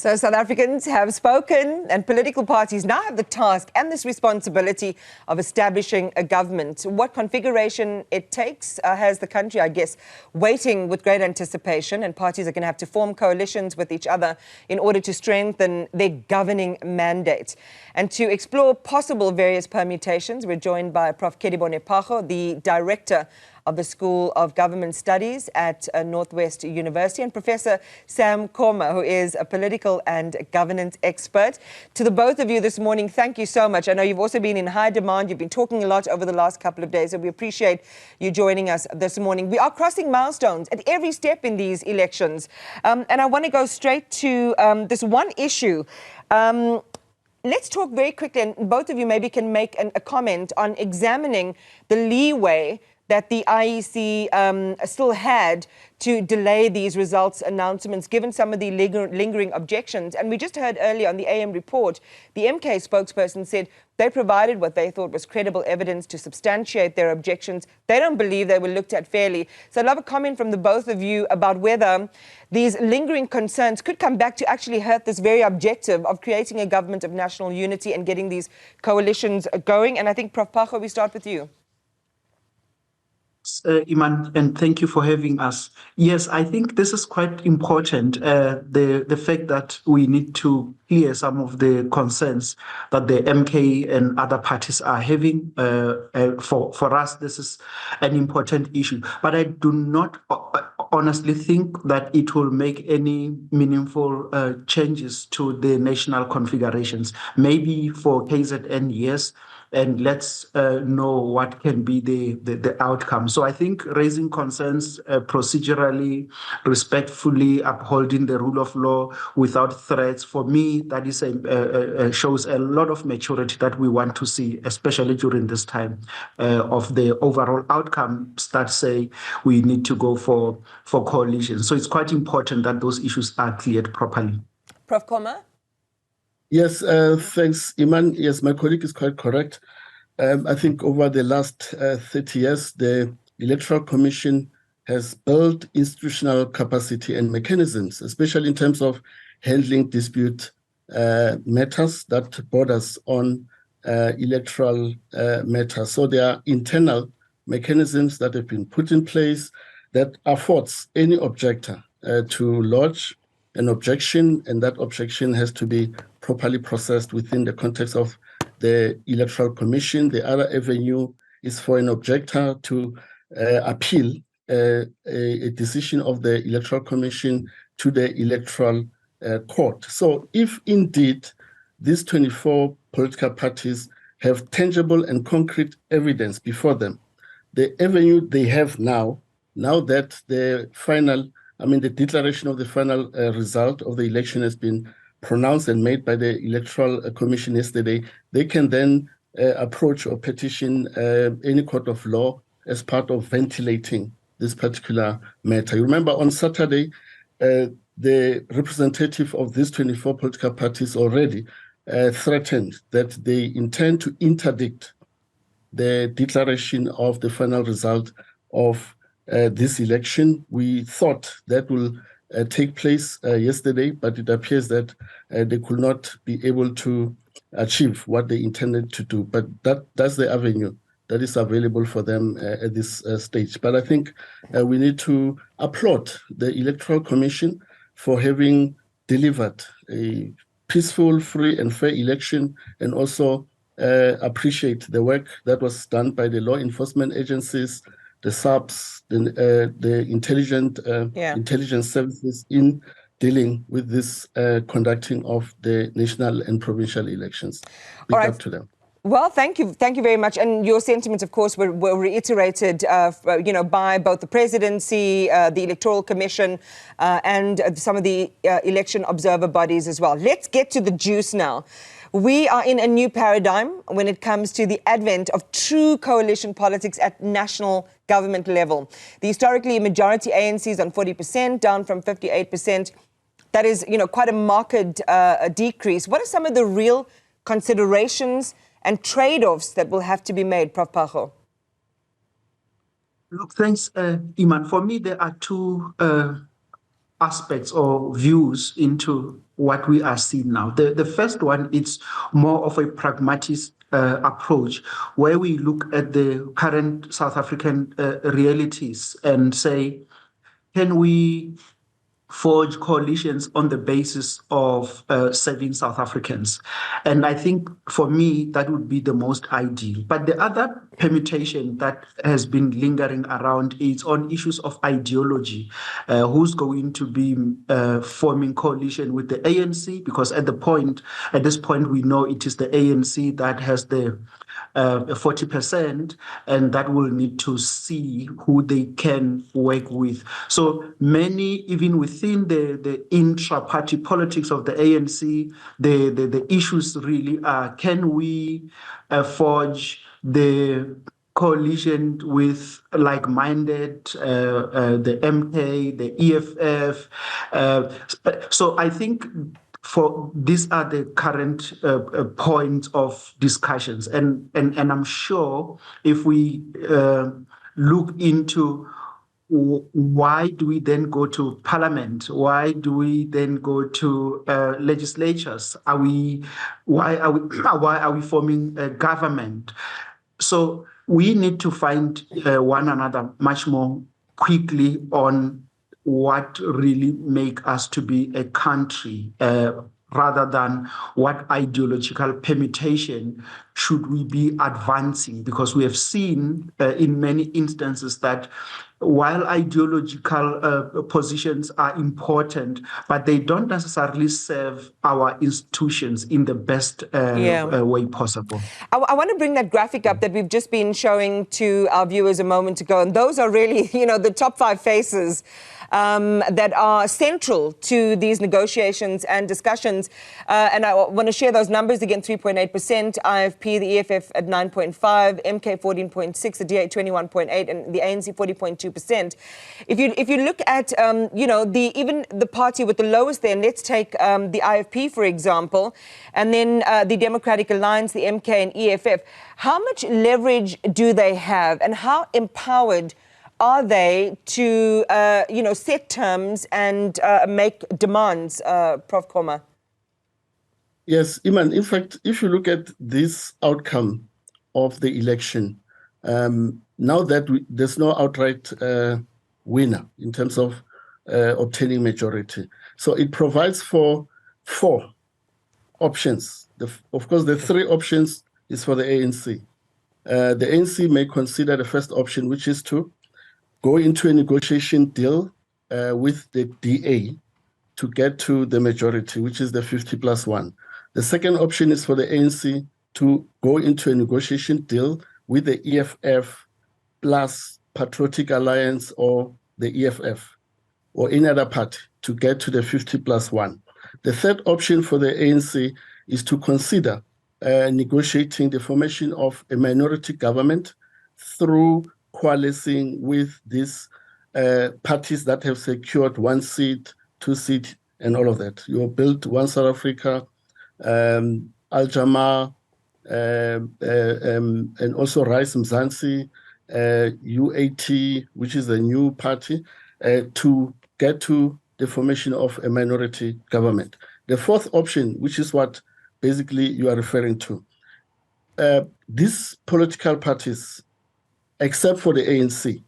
So South Africans have spoken, and political parties now have the task and this responsibility of establishing a government. What configuration it takes has the country, I guess, waiting with great anticipation, and parties are going to have to form coalitions with each other in order to strengthen their governing mandate. And to explore possible various permutations, we're joined by Prof. Kedibone Phago, the director of the School of Government Studies at Northwest University, and Professor Sam Koma, who is a political and governance expert. To the both of you this morning, thank you so much. I know you've also been in high demand. You've been talking a lot over the last couple of days, so we appreciate you joining us this morning. We are crossing milestones at every step in these elections. And I want to go straight to this one issue. Let's talk very quickly, and both of you maybe can make a comment on examining the leeway that the IEC still had to delay these results announcements, given some of the lingering objections. And we just heard earlier on the AM report, the MK spokesperson said they provided what they thought was credible evidence to substantiate their objections. They don't believe they were looked at fairly. So I'd love a comment from the both of you about whether these lingering concerns could come back to actually hurt this very objective of creating a government of national unity and getting these coalitions going. And I think, Prof. Phago, we start with you. Iman, and thank you for having us. Yes, I think this is quite important, the fact that we need to clear some of the concerns that the MK and other parties are having. For us, this is an important issue. But I do not honestly think that it will make any meaningful changes to the national configurations. Maybe for KZN, yes, and let's know what can be the outcome. So I think raising concerns procedurally, respectfully, upholding the rule of law without threats, for me, that is shows a lot of maturity that we want to see, especially during this time of the overall outcome. Start saying we need to go for coalition. So it's quite important that those issues are cleared properly. Prof. Koma? Yes, thanks, Iman. Yes, my colleague is quite correct. I think over the last 30 years, the Electoral Commission has built institutional capacity and mechanisms, especially in terms of handling dispute matters that borders on electoral matters. So there are internal mechanisms that have been put in place that affords any objector to lodge an objection, and that objection has to be properly processed within the context of the Electoral Commission. The other avenue is for an objector to appeal a decision of the Electoral Commission to the Electoral Court. So if indeed these 24 political parties have tangible and concrete evidence before them, the avenue they have now that the final, the declaration of the final result of the election has been pronounced and made by the Electoral Commission yesterday, they can then approach or petition any court of law as part of ventilating this particular matter. You remember on Saturday, the representative of these 24 political parties already threatened that they intend to interdict the declaration of the final result of this election. We thought that will take place yesterday, but it appears that they could not be able to achieve what they intended to do. But that's the avenue that is available for them at this stage. But I think we need to applaud the Electoral Commission for having delivered a peaceful, free and fair election, and also appreciate the work that was done by the law enforcement agencies, the SAPs, the intelligence services in dealing with this conducting of the national and provincial elections. Big up to them. Well, thank you very much. And your sentiments, of course, were reiterated, by both the presidency, the Electoral Commission, and some of the election observer bodies as well. Let's get to the juice now. We are in a new paradigm when it comes to the advent of true coalition politics at national government level. The historically majority ANC is on 40%, down from 58%. That is, quite a marked decrease. What are some of the real considerations and trade-offs that will have to be made, Prof. Phago? Look, thanks, Iman. For me, there are two aspects or views into what we are seeing now. The first one, it's more of a pragmatic approach, where we look at the current South African realities and say, can we forge coalitions on the basis of serving South Africans? And I think for me, that would be the most ideal. But the other permutation that has been lingering around is on issues of ideology. Who's going to be forming coalition with the ANC? Because at this point, we know it is the ANC that has the 40%, and that will need to see who they can work with. So many, even within the intra-party politics of the ANC, the issues really are, can we forge the coalition with like-minded, the MK, the EFF. So I think these are the current points of discussions, and I'm sure if we look into why do we then go to parliament? Why do we then go to legislatures? Why are we forming a government? So we need to find one another much more quickly on what really make us to be a country, rather than what ideological permutation should we be advancing, because we have seen in many instances that while ideological positions are important, but they don't necessarily serve our institutions in the best way possible. I want to bring that graphic up that we've just been showing to our viewers a moment ago, and those are really, the top 5 faces that are central to these negotiations and discussions. And I want to share those numbers again: 3.8%, IFP, the EFF at 9.5%, MK 14.6%, the DA 21.8%, and the ANC 40.2%. If you look at even the party with the lowest there, and let's take the IFP for example, and then the Democratic Alliance, the MK and EFF, how much leverage do they have, and how empowered are they to, set terms and make demands, Prof. Koma? Yes, Iman, in fact, if you look at this outcome of the election, now that there's no outright winner in terms of obtaining majority. So it provides for 4 options. Of course, the 3 options is for the ANC. The ANC may consider the first option, which is to go into a negotiation deal with the DA to get to the majority, which is the 50+1. The second option is for the ANC to go into a negotiation deal with the EFF plus Patriotic Alliance or the EFF or any other party to get to the 50+1. The third option for the ANC is to consider negotiating the formation of a minority government through coalescing with these parties that have secured 1 seat, 2 seat, and all of that. You have built One South Africa, Al-Jamaa, and also Rise Mzansi, UAT, which is a new party, to get to the formation of a minority government. The fourth option, which is what basically you are referring to, these political parties, except for the ANC,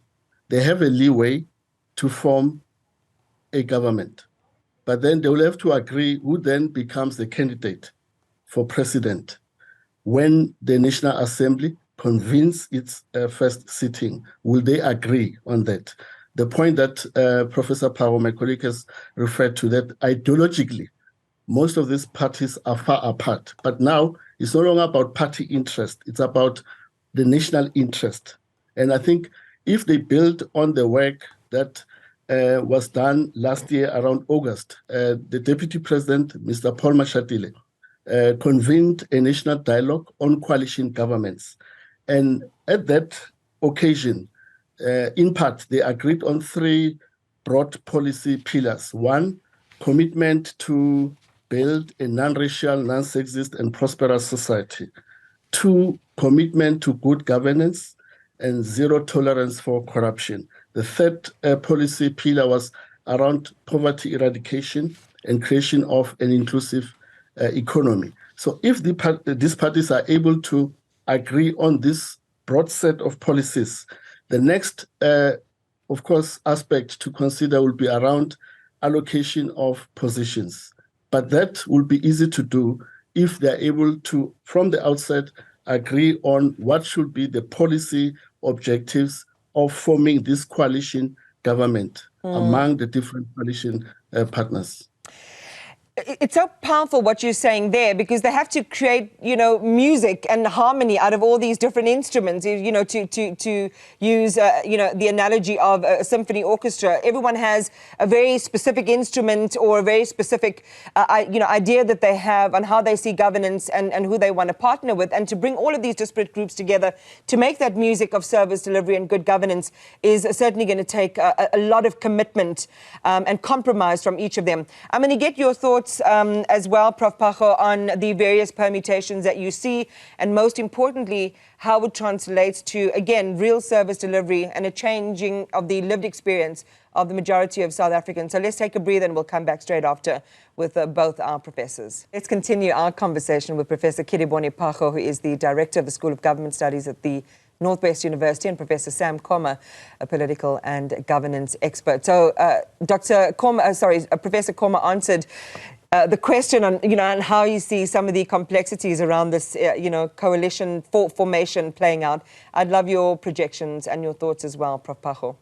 they have a leeway to form a government. But then they will have to agree who then becomes the candidate for president when the National Assembly convenes its first sitting. Will they agree on that? The point that Professor Phago, my colleague, has referred to, that ideologically, most of these parties are far apart. But now it's no longer about party interest. It's about the national interest. And I think if they build on the work that was done last year around August, the Deputy President, Mr. Paul Mashatile, convened a national dialogue on coalition governments. And at that occasion, in part, they agreed on 3 broad policy pillars. 1, commitment to build a non-racial, non-sexist, and prosperous society. 2, commitment to good governance and 0 tolerance for corruption. The third policy pillar was around poverty eradication and creation of an inclusive economy. So if these parties are able to agree on this broad set of policies, the next, of course, aspect to consider will be around allocation of positions. But that will be easy to do if they're able to, from the outset, agree on what should be the policy objectives of forming this coalition government among the different coalition partners. It's so powerful what you're saying there, because they have to create, music and harmony out of all these different instruments. To use, the analogy of a symphony orchestra. Everyone has a very specific instrument or a very specific, idea that they have on how they see governance and who they want to partner with. And to bring all of these disparate groups together to make that music of service delivery and good governance is certainly going to take a lot of commitment and compromise from each of them. I'm going to get your thoughts as well, Prof. Phago, on the various permutations that you see, and most importantly, how it translates to, again, real service delivery and a changing of the lived experience of the majority of South Africans. So let's take a breather and we'll come back straight after with both our professors. Let's continue our conversation with Professor Kedibone Phago, who is the Director of the School of Government Studies at the Northwest University, and Professor Sam Koma, a political and governance expert. So, Professor Koma answered the question on, on how you see some of the complexities around this, coalition formation playing out. I'd love your projections and your thoughts as well, Prof. Phago.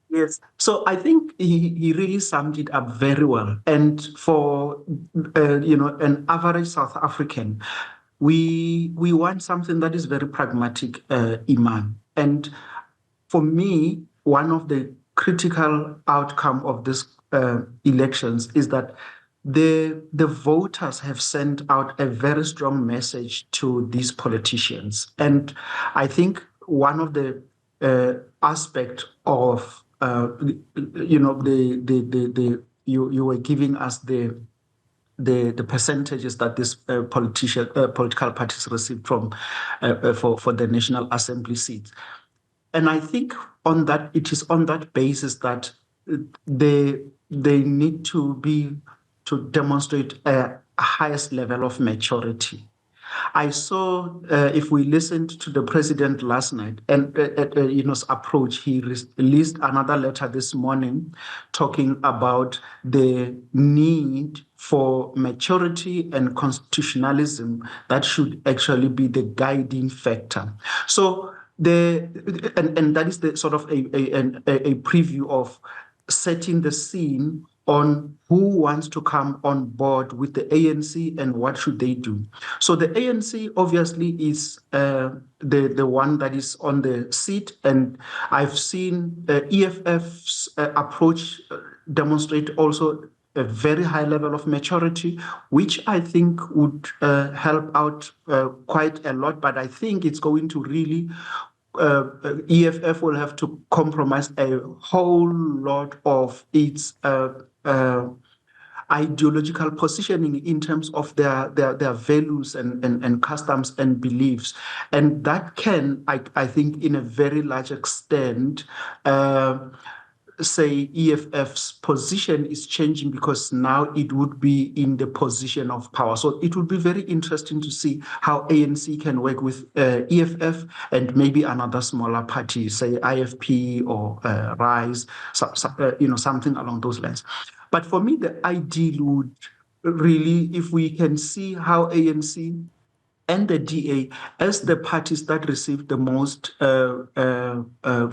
Yes, so I think he really summed it up very well. And for an average South African, we want something that is very pragmatic, Iman. And for me, one of the critical outcome of this elections is that the voters have sent out a very strong message to these politicians. And I think one of the aspect of you were giving us the percentages that these political parties received from for the National Assembly seats. And I think it is on that basis that they need to demonstrate a highest level of maturity. I saw, if we listened to the president last night and his approach, he released another letter this morning talking about the need for maturity and constitutionalism that should actually be the guiding factor. So and that is the sort of a preview of setting the scene on who wants to come on board with the ANC and what should they do. So the ANC obviously is the one that is on the seat, and I've seen EFF's approach demonstrate also a very high level of maturity, which I think would help out quite a lot. But I think it's going to really EFF will have to compromise a whole lot of its ideological positioning in terms of their values and customs and beliefs. And that can, I think, in a very large extent, say EFF's position is changing because now it would be in the position of power. So it would be very interesting to see how ANC can work with EFF and maybe another smaller party, say IFP or RISE, something along those lines. But for me, the ideal would really, if we can see how ANC and the DA, as the parties that receive the most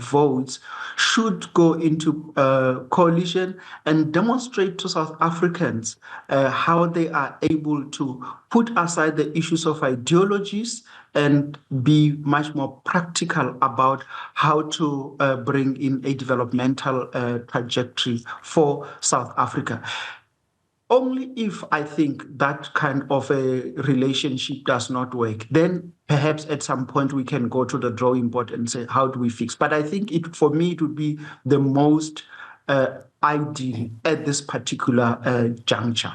votes, should go into coalition and demonstrate to South Africans how they are able to put aside the issues of ideologies and be much more practical about how to bring in a developmental trajectory for South Africa. Only if I think that kind of a relationship does not work, then perhaps at some point we can go to the drawing board and say, how do we fix? But I think for me, it would be the most ideal at this particular juncture.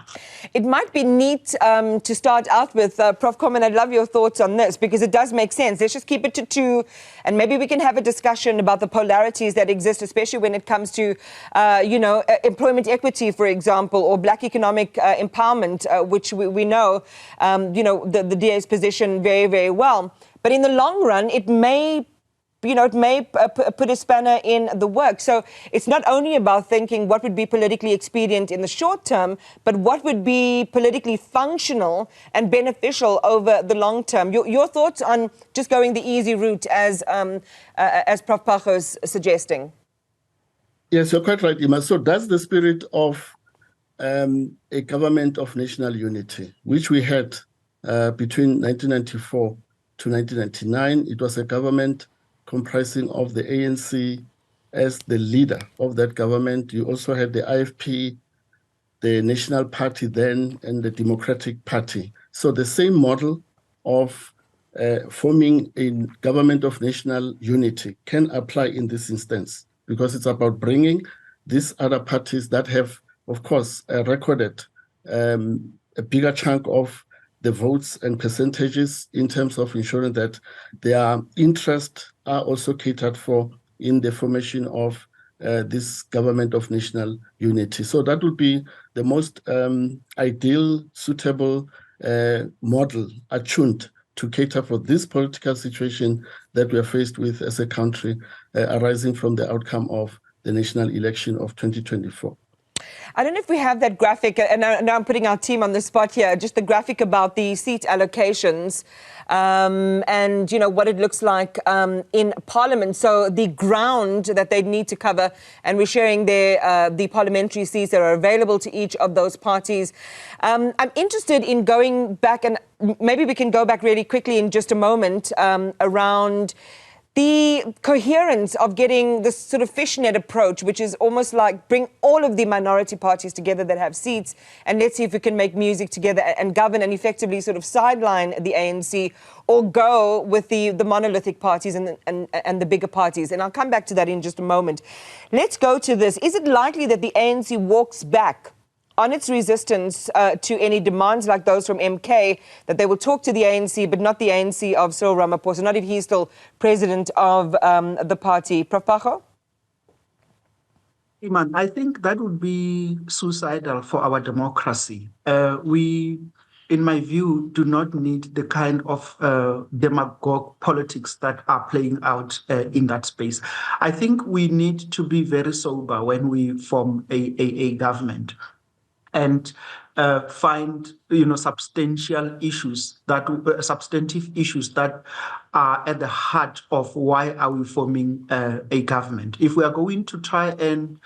It might be neat to start out with, Prof. Koma, and I'd love your thoughts on this, because it does make sense. Let's just keep it to two, and maybe we can have a discussion about the polarities that exist, especially when it comes to, employment equity, for example, or black economic empowerment, which we know, the DA's position very, very well. But in the long run, it may put a spanner in the work. So it's not only about thinking what would be politically expedient in the short term, but what would be politically functional and beneficial over the long term. Your thoughts on just going the easy route, as Prof. Phago is suggesting? Yes, you're quite right, Ima. So that's the spirit of a government of national unity, which we had between 1994 to 1999. It was a government comprising of the ANC as the leader of that government. You also had the IFP, the National Party then, and the Democratic Party. So the same model of forming a government of national unity can apply in this instance, because it's about bringing these other parties that have, of course, recorded a bigger chunk of the votes and percentages in terms of ensuring that their interests are also catered for in the formation of this government of national unity. So that would be the most ideal, suitable model attuned to cater for this political situation that we are faced with as a country arising from the outcome of the national election of 2024. I don't know if we have that graphic, and now I'm putting our team on the spot here, just the graphic about the seat allocations and, what it looks like in Parliament. So the ground that they need to cover, and we're sharing the parliamentary seats that are available to each of those parties. I'm interested in going back, and maybe we can go back really quickly in just a moment, around the coherence of getting this sort of fishnet approach, which is almost like bring all of the minority parties together that have seats, and let's see if we can make music together and govern and effectively sort of sideline the ANC, or go with the monolithic parties and the bigger parties. And I'll come back to that in just a moment. Let's go to this. Is it likely that the ANC walks back on its resistance to any demands like those from MK, that they will talk to the ANC, but not the ANC of Cyril Ramaphosa, not if he's still president of the party? Prof. Phago? Iman, I think that would be suicidal for our democracy. We, in my view, do not need the kind of demagogue politics that are playing out in that space. I think we need to be very sober when we form a government, and find substantive issues that are at the heart of why are we forming a government. If we are going to try and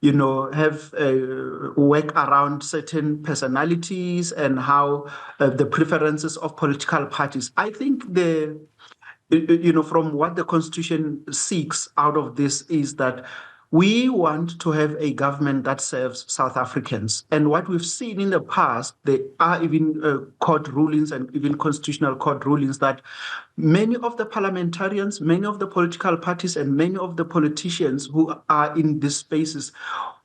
have work around certain personalities and how the preferences of political parties, I think from what the Constitution seeks out of this is that we want to have a government that serves South Africans. And what we've seen in the past, there are even court rulings and even constitutional court rulings that many of the parliamentarians, many of the political parties, and many of the politicians who are in these spaces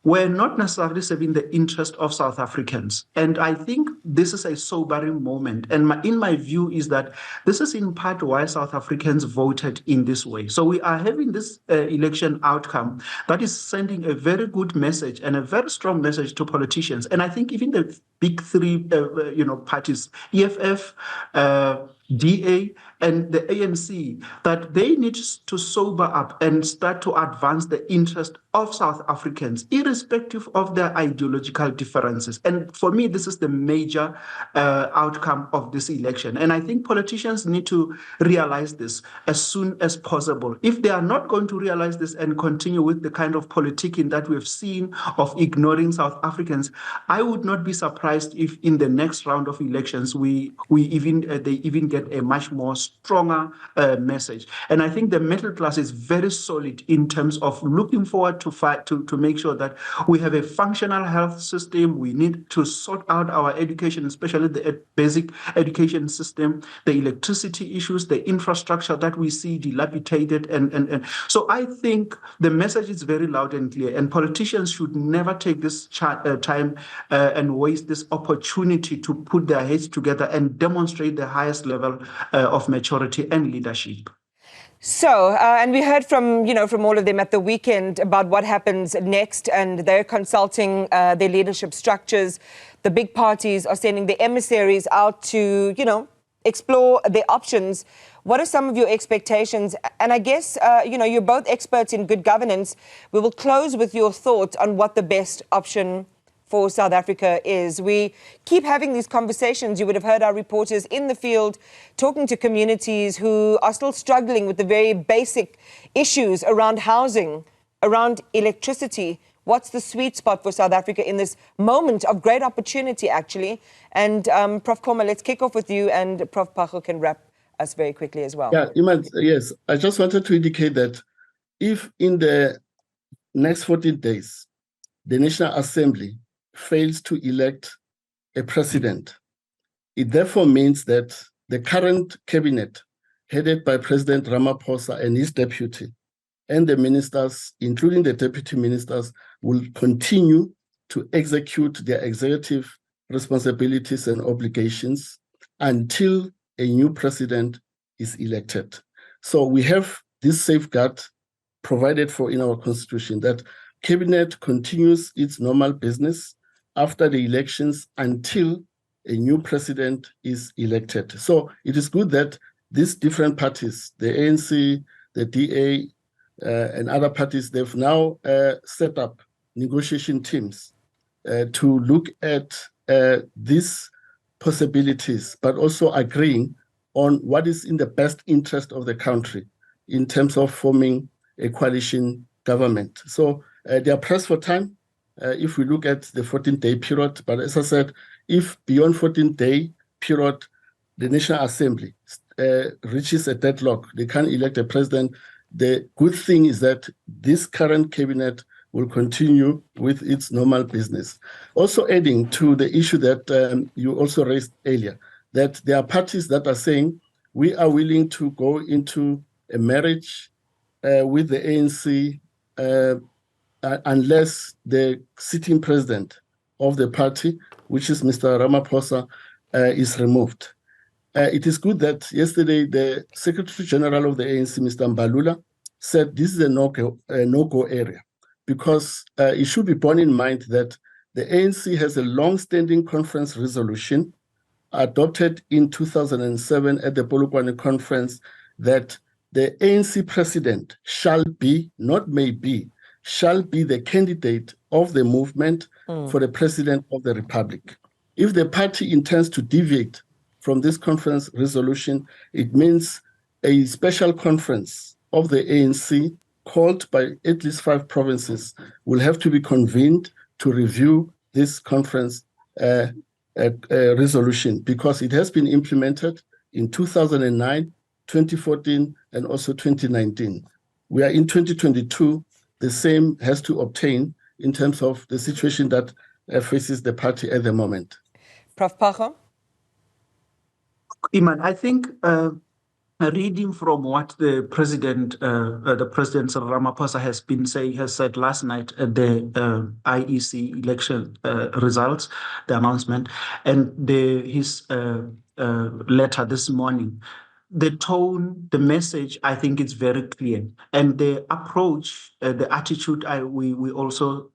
were not necessarily serving the interest of South Africans. And I think this is a sobering moment. And in my view is that this is in part why South Africans voted in this way. So we are having this election outcome that is sending a very good message and a very strong message to politicians. And I think even the big three parties, EFF, DA, and the ANC, that they need to sober up and start to advance the interest of South Africans, irrespective of their ideological differences. And for me, this is the major outcome of this election. And I think politicians need to realize this as soon as possible. If they are not going to realize this and continue with the kind of politicking that we've seen of ignoring South Africans, I would not be surprised if in the next round of elections they even get a much more stronger message. And I think the middle class is very solid in terms of looking forward to fight to make sure that we have a functional health system. We need to sort out our education, especially the basic education system, the electricity issues, the infrastructure that we see dilapidated. And so I think the message is very loud and clear, and politicians should never take this time and waste this opportunity to put their heads together and demonstrate the highest level of maturity and leadership. So, and we heard from, from all of them at the weekend about what happens next, and they're consulting their leadership structures. The big parties are sending their emissaries out to, explore their options. What are some of your expectations? And I guess, you're both experts in good governance. We will close with your thoughts on what the best option for South Africa is. We keep having these conversations. You would have heard our reporters in the field talking to communities who are still struggling with the very basic issues around housing, around electricity. What's the sweet spot for South Africa in this moment of great opportunity, actually? And Prof. Koma, let's kick off with you, and Prof. Phago can wrap us very quickly as well. Yeah, yes. I just wanted to indicate that if in the next 14 days, the National Assembly fails to elect a president, it therefore means that the current cabinet, headed by President Ramaphosa and his deputy, and the ministers, including the deputy ministers, will continue to execute their executive responsibilities and obligations until a new president is elected. So we have this safeguard provided for in our constitution, that cabinet continues its normal business after the elections until a new president is elected. So it is good that these different parties, the ANC, the DA, and other parties, they've now set up negotiation teams to look at these possibilities, but also agreeing on what is in the best interest of the country in terms of forming a coalition government. So they are pressed for time. If we look at the 14-day period, but as I said, if beyond 14-day period, the National Assembly reaches a deadlock, they can't elect a president, the good thing is that this current cabinet will continue with its normal business. Also adding to the issue that you also raised earlier, that there are parties that are saying we are willing to go into a marriage with the ANC unless the sitting president of the party, which is Mr. Ramaphosa, is removed. It is good that yesterday the Secretary General of the ANC, Mr. Mbalula, said this is a no-go area, because it should be borne in mind that the ANC has a long-standing conference resolution adopted in 2007 at the Polokwane conference that the ANC president shall be, not may be, shall be the candidate of the movement for the president of the republic. If the party intends to deviate from this conference resolution, it means a special conference of the ANC called by at least 5 provinces will have to be convened to review this conference resolution, because it has been implemented in 2009, 2014, and also 2019. We are in 2022. The same has to obtain in terms of the situation that faces the party at the moment. Prof. Phago? Iman, I think reading from what the President Ramaphosa has been saying, has said last night at the IEC election results, the announcement, and his letter this morning, the tone, the message, I think it's very clear. And the approach, the attitude we also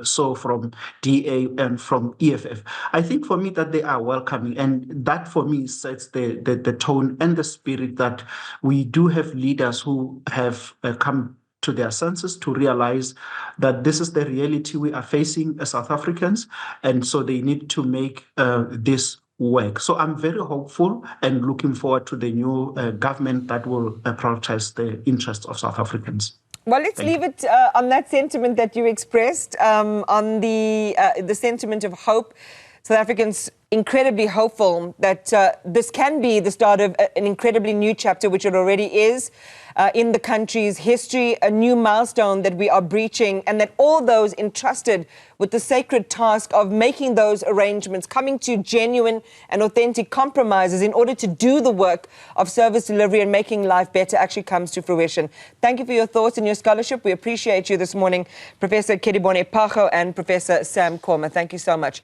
saw from DA and from EFF. I think for me that they are welcoming, and that for me sets the tone and the spirit that we do have leaders who have come to their senses to realize that this is the reality we are facing as South Africans, and so they need to make this work. So I'm very hopeful and looking forward to the new government that will prioritize the interests of South Africans. Well, let's leave it on that sentiment that you expressed, on the sentiment of hope South Africans incredibly hopeful that this can be the start of an incredibly new chapter, which it already is, in the country's history, a new milestone that we are breaching, and that all those entrusted with the sacred task of making those arrangements, coming to genuine and authentic compromises in order to do the work of service delivery and making life better, actually comes to fruition. Thank you for your thoughts and your scholarship. We appreciate you this morning, Professor Kedibone Phago and Professor Sam Koma. Thank you so much.